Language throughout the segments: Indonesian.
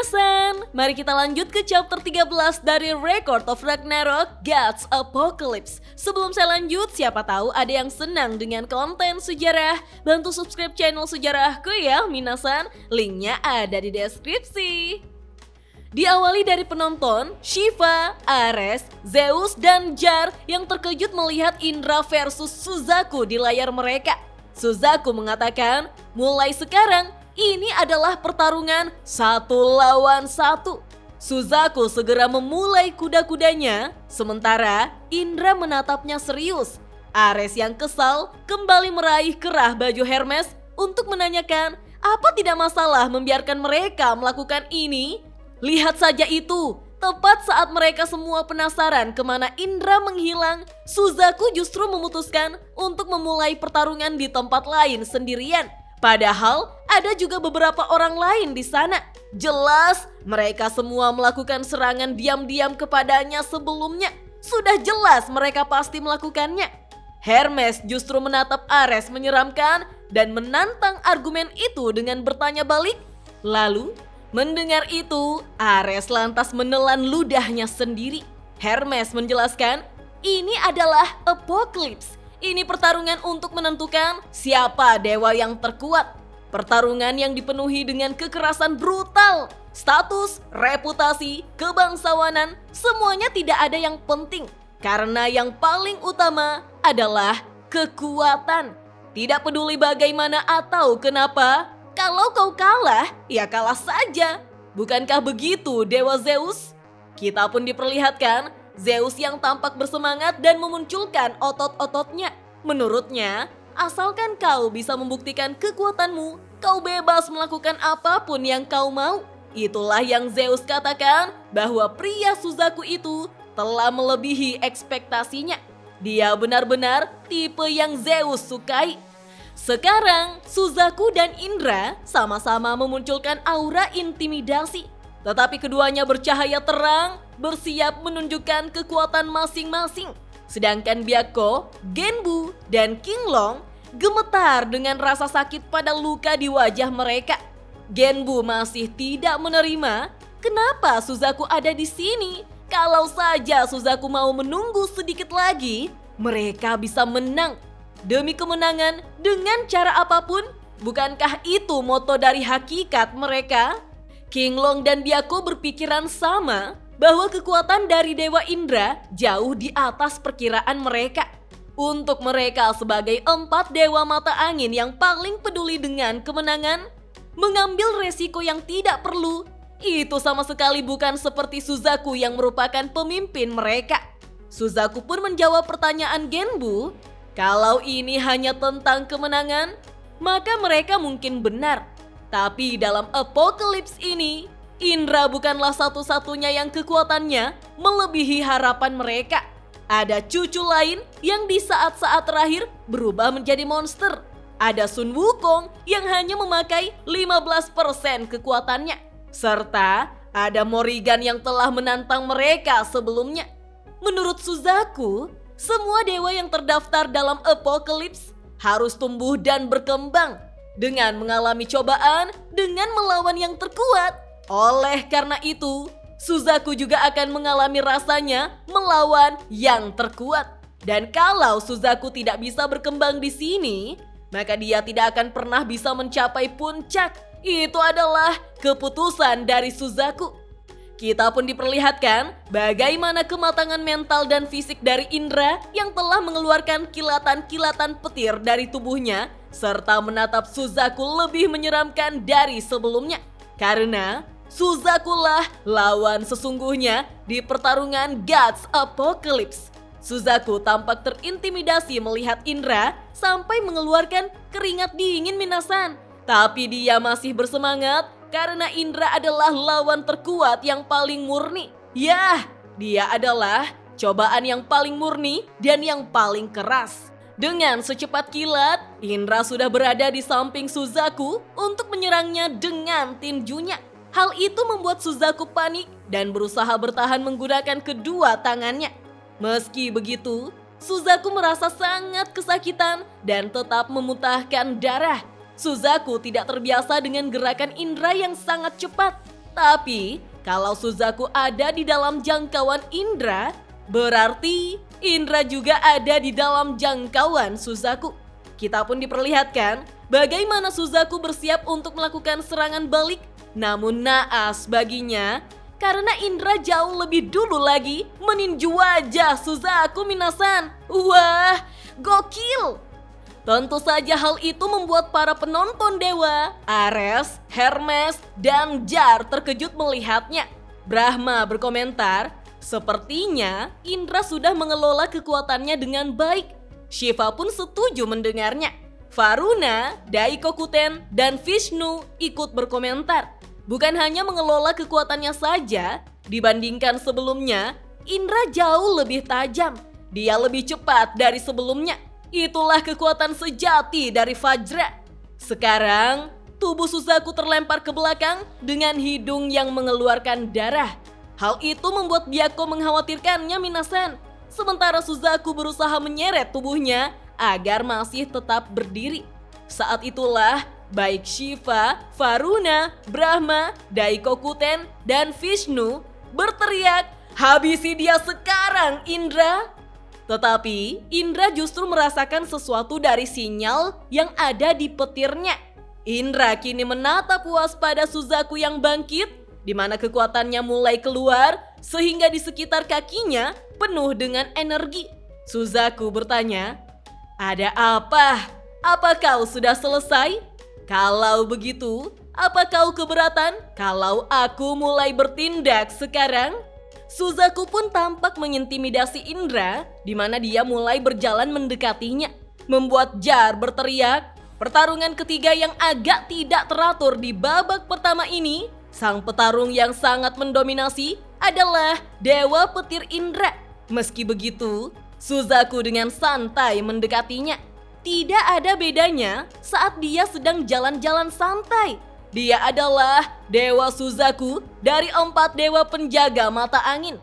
Minasan, mari kita lanjut ke chapter 13 dari Record of Ragnarok Gods Apocalypse. Sebelum saya lanjut, siapa tahu ada yang senang dengan konten sejarah. Bantu subscribe channel sejarahku ya Minasan, linknya ada di deskripsi. Diawali dari penonton, Shiva, Ares, Zeus, dan Jar yang terkejut melihat Indra versus Suzaku di layar mereka. Suzaku mengatakan, mulai sekarang ini adalah pertarungan 1 lawan 1. Suzaku segera memulai kuda-kudanya, sementara Indra menatapnya serius. Ares yang kesal kembali meraih kerah baju Hermes untuk menanyakan apa tidak masalah membiarkan mereka melakukan ini. Lihat saja itu, tepat saat mereka semua penasaran kemana Indra menghilang, Suzaku justru memutuskan untuk memulai pertarungan di tempat lain sendirian. Padahal ada juga beberapa orang lain di sana. Jelas mereka semua melakukan serangan diam-diam kepadanya sebelumnya. Sudah jelas mereka pasti melakukannya. Hermes justru menatap Ares menyeramkan dan menantang argumen itu dengan bertanya balik. Lalu mendengar itu, Ares lantas menelan ludahnya sendiri. Hermes menjelaskan, ini adalah Apocalypse. Ini pertarungan untuk menentukan siapa dewa yang terkuat. Pertarungan yang dipenuhi dengan kekerasan brutal. Status, reputasi, kebangsawanan, semuanya tidak ada yang penting. Karena yang paling utama adalah kekuatan. Tidak peduli bagaimana atau kenapa, kalau kau kalah, ya kalah saja. Bukankah begitu Dewa Zeus? Kita pun diperlihatkan Zeus yang tampak bersemangat dan memunculkan otot-ototnya. Menurutnya, asalkan kau bisa membuktikan kekuatanmu, kau bebas melakukan apapun yang kau mau. Itulah yang Zeus katakan bahwa pria Suzaku itu telah melebihi ekspektasinya. Dia benar-benar tipe yang Zeus sukai. Sekarang, Suzaku dan Indra sama-sama memunculkan aura intimidasi. Tetapi keduanya bercahaya terang, bersiap menunjukkan kekuatan masing-masing. Sedangkan Byakko, Genbu, dan Qinglong gemetar dengan rasa sakit pada luka di wajah mereka. Genbu masih tidak menerima kenapa Suzaku ada di sini. Kalau saja Suzaku mau menunggu sedikit lagi, mereka bisa menang. Demi kemenangan dengan cara apapun, bukankah itu moto dari hakikat mereka? Qinglong dan Byakko berpikiran sama bahwa kekuatan dari Dewa Indra jauh di atas perkiraan mereka. Untuk mereka sebagai 4 dewa mata angin yang paling peduli dengan kemenangan, mengambil resiko yang tidak perlu, itu sama sekali bukan seperti Suzaku yang merupakan pemimpin mereka. Suzaku pun menjawab pertanyaan Genbu, kalau ini hanya tentang kemenangan, maka mereka mungkin benar. Tapi dalam Apocalypse ini, Indra bukanlah satu-satunya yang kekuatannya melebihi harapan mereka. Ada cucu lain yang di saat-saat terakhir berubah menjadi monster. Ada Sun Wukong yang hanya memakai 15% kekuatannya. Serta ada Morrigan yang telah menantang mereka sebelumnya. Menurut Suzaku, semua dewa yang terdaftar dalam Apocalypse harus tumbuh dan berkembang dengan mengalami cobaan dengan melawan yang terkuat. Oleh karena itu, Suzaku juga akan mengalami rasanya melawan yang terkuat. Dan kalau Suzaku tidak bisa berkembang di sini, maka dia tidak akan pernah bisa mencapai puncak. Itu adalah keputusan dari Suzaku. Kita pun diperlihatkan bagaimana kematangan mental dan fisik dari Indra yang telah mengeluarkan kilatan-kilatan petir dari tubuhnya serta menatap Suzaku lebih menyeramkan dari sebelumnya. Karena Suzakulah lawan sesungguhnya di pertarungan Gods Apocalypse. Suzaku tampak terintimidasi melihat Indra sampai mengeluarkan keringat dingin Minasan. Tapi dia masih bersemangat karena Indra adalah lawan terkuat yang paling murni. Yah, dia adalah cobaan yang paling murni dan yang paling keras. Dengan secepat kilat, Indra sudah berada di samping Suzaku untuk menyerangnya dengan tinjunya. Hal itu membuat Suzaku panik dan berusaha bertahan menggunakan kedua tangannya. Meski begitu, Suzaku merasa sangat kesakitan dan tetap memuntahkan darah. Suzaku tidak terbiasa dengan gerakan Indra yang sangat cepat. Tapi kalau Suzaku ada di dalam jangkauan Indra, berarti Indra juga ada di dalam jangkauan Suzaku. Kita pun diperlihatkan bagaimana Suzaku bersiap untuk melakukan serangan balik, namun naas baginya karena Indra jauh lebih dulu lagi meninju wajah Suzaku minasan. Wah, gokil! Tentu saja hal itu membuat para penonton dewa, Ares, Hermes, dan Jar terkejut melihatnya. Brahma berkomentar, sepertinya Indra sudah mengelola kekuatannya dengan baik. Shiva pun setuju mendengarnya. Varuna, Daikokuten, dan Vishnu ikut berkomentar. Bukan hanya mengelola kekuatannya saja, dibandingkan sebelumnya, Indra jauh lebih tajam. Dia lebih cepat dari sebelumnya. Itulah kekuatan sejati dari Vajra. Sekarang, tubuh Suzaku terlempar ke belakang dengan hidung yang mengeluarkan darah. Hal itu membuat Byakko mengkhawatirkannya minasan. Sementara Suzaku berusaha menyeret tubuhnya agar masih tetap berdiri. Saat itulah baik Shiva, Varuna, Brahma, Daikokuten, dan Vishnu berteriak, "Habisi dia sekarang, Indra!" Tetapi Indra justru merasakan sesuatu dari sinyal yang ada di petirnya. Indra kini menatap puas pada Suzaku yang bangkit, di mana kekuatannya mulai keluar sehingga di sekitar kakinya penuh dengan energi. Suzaku bertanya, "Ada apa? Apa kau sudah selesai? Kalau begitu, apa kau keberatan kalau aku mulai bertindak sekarang?" Suzaku pun tampak mengintimidasi Indra, di mana dia mulai berjalan mendekatinya, membuat Jar berteriak. Pertarungan ketiga yang agak tidak teratur di babak pertama ini, sang petarung yang sangat mendominasi adalah Dewa Petir Indra. Meski begitu, Suzaku dengan santai mendekatinya. Tidak ada bedanya saat dia sedang jalan-jalan santai. Dia adalah Dewa Suzaku dari 4 dewa penjaga mata angin.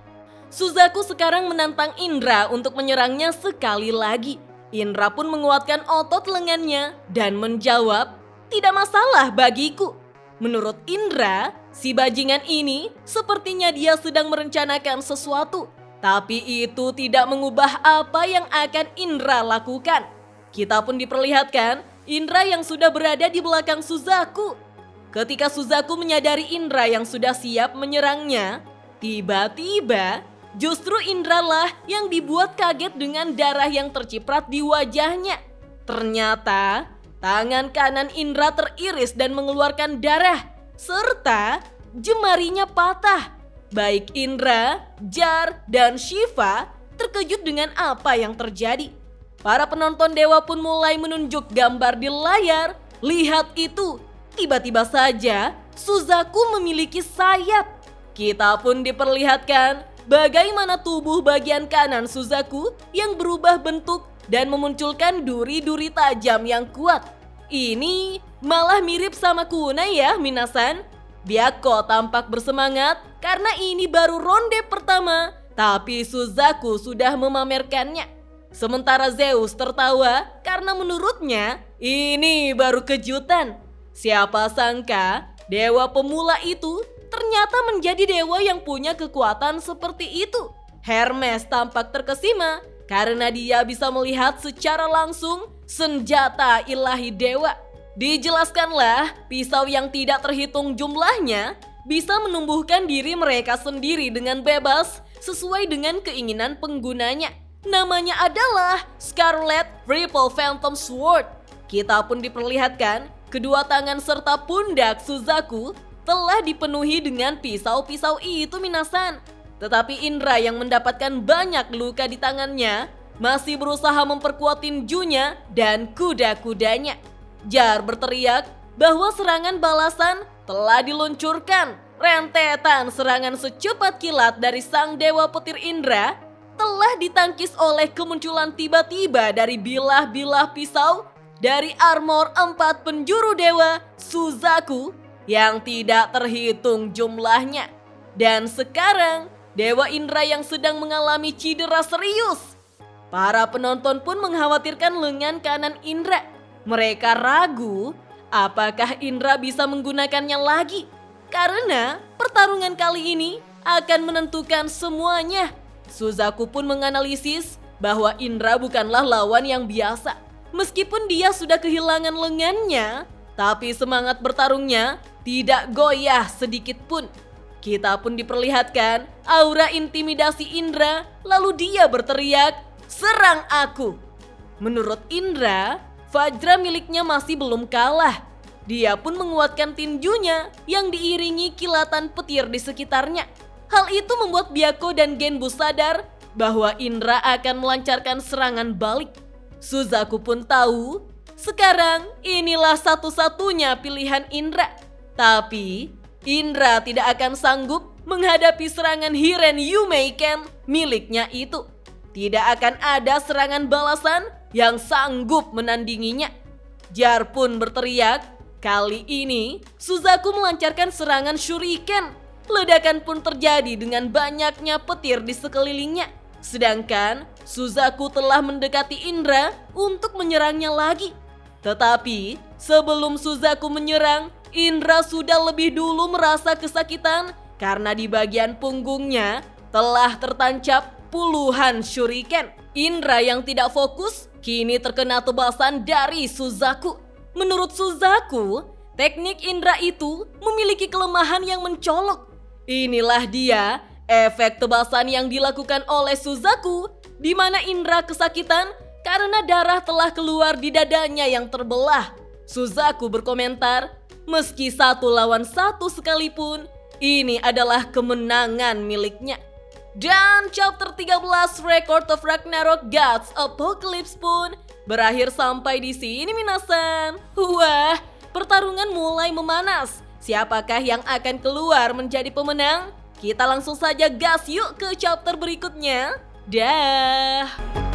Suzaku sekarang menantang Indra untuk menyerangnya sekali lagi. Indra pun menguatkan otot lengannya dan menjawab, "Tidak masalah bagiku." Menurut Indra, si bajingan ini sepertinya dia sedang merencanakan sesuatu. Tapi itu tidak mengubah apa yang akan Indra lakukan. Kita pun diperlihatkan Indra yang sudah berada di belakang Suzaku. Ketika Suzaku menyadari Indra yang sudah siap menyerangnya, tiba-tiba justru Indra lah yang dibuat kaget dengan darah yang terciprat di wajahnya. Ternyata tangan kanan Indra teriris dan mengeluarkan darah, serta jemarinya patah. Baik Indra, Jar, dan Shiva terkejut dengan apa yang terjadi. Para penonton dewa pun mulai menunjuk gambar di layar. Lihat itu! Tiba-tiba saja Suzaku memiliki sayap. Kita pun diperlihatkan bagaimana tubuh bagian kanan Suzaku yang berubah bentuk dan memunculkan duri-duri tajam yang kuat. Ini malah mirip sama kunai ya minasan. Byakko tampak bersemangat karena ini baru ronde pertama, tapi Suzaku sudah memamerkannya. Sementara Zeus tertawa karena menurutnya ini baru kejutan. Siapa sangka dewa pemula itu ternyata menjadi dewa yang punya kekuatan seperti itu. Hermes tampak terkesima karena dia bisa melihat secara langsung senjata ilahi dewa. Dijelaskanlah pisau yang tidak terhitung jumlahnya bisa menumbuhkan diri mereka sendiri dengan bebas sesuai dengan keinginan penggunanya. Namanya adalah Scarlet Ripple Phantom Sword. Kita pun diperlihatkan kedua tangan serta pundak Suzaku telah dipenuhi dengan pisau-pisau itu minasan. Tetapi Indra yang mendapatkan banyak luka di tangannya masih berusaha memperkuat tinjunya dan kuda-kudanya. Jar berteriak bahwa serangan balasan telah diluncurkan. Rentetan serangan secepat kilat dari sang dewa petir Indra telah ditangkis oleh kemunculan tiba-tiba dari bilah-bilah pisau dari armor 4 penjuru dewa Suzaku yang tidak terhitung jumlahnya. Dan sekarang Dewa Indra yang sedang mengalami cedera serius. Para penonton pun mengkhawatirkan lengan kanan Indra. Mereka ragu apakah Indra bisa menggunakannya lagi. Karena pertarungan kali ini akan menentukan semuanya. Suzaku pun menganalisis bahwa Indra bukanlah lawan yang biasa. Meskipun dia sudah kehilangan lengannya, tapi semangat bertarungnya tidak goyah sedikit pun. Kita pun diperlihatkan aura intimidasi Indra, lalu dia berteriak, "Serang aku!" Menurut Indra, Fajra miliknya masih belum kalah. Dia pun menguatkan tinjunya yang diiringi kilatan petir di sekitarnya. Hal itu membuat Byakko dan Genbu sadar bahwa Indra akan melancarkan serangan balik. Suzaku pun tahu, sekarang inilah satu-satunya pilihan Indra. Tapi Indra tidak akan sanggup menghadapi serangan Hiren Yumeiken miliknya itu. Tidak akan ada serangan balasan yang sanggup menandinginya. Jar pun berteriak, kali ini Suzaku melancarkan serangan shuriken. Ledakan pun terjadi dengan banyaknya petir di sekelilingnya. Sedangkan Suzaku telah mendekati Indra untuk menyerangnya lagi. Tetapi sebelum Suzaku menyerang, Indra sudah lebih dulu merasa kesakitan karena di bagian punggungnya telah tertancap puluhan shuriken. Indra yang tidak fokus kini terkena tebasan dari Suzaku. Menurut Suzaku, teknik Indra itu memiliki kelemahan yang mencolok. Inilah dia efek tebasan yang dilakukan oleh Suzaku, di mana Indra kesakitan karena darah telah keluar di dadanya yang terbelah. Suzaku berkomentar, meski 1 lawan 1 sekalipun, ini adalah kemenangan miliknya. Dan chapter 13 Record of Ragnarok Gods Apocalypse pun berakhir sampai di sini minasan. Wah, pertarungan mulai memanas. Siapakah yang akan keluar menjadi pemenang? Kita langsung saja gas yuk ke chapter berikutnya. Dah.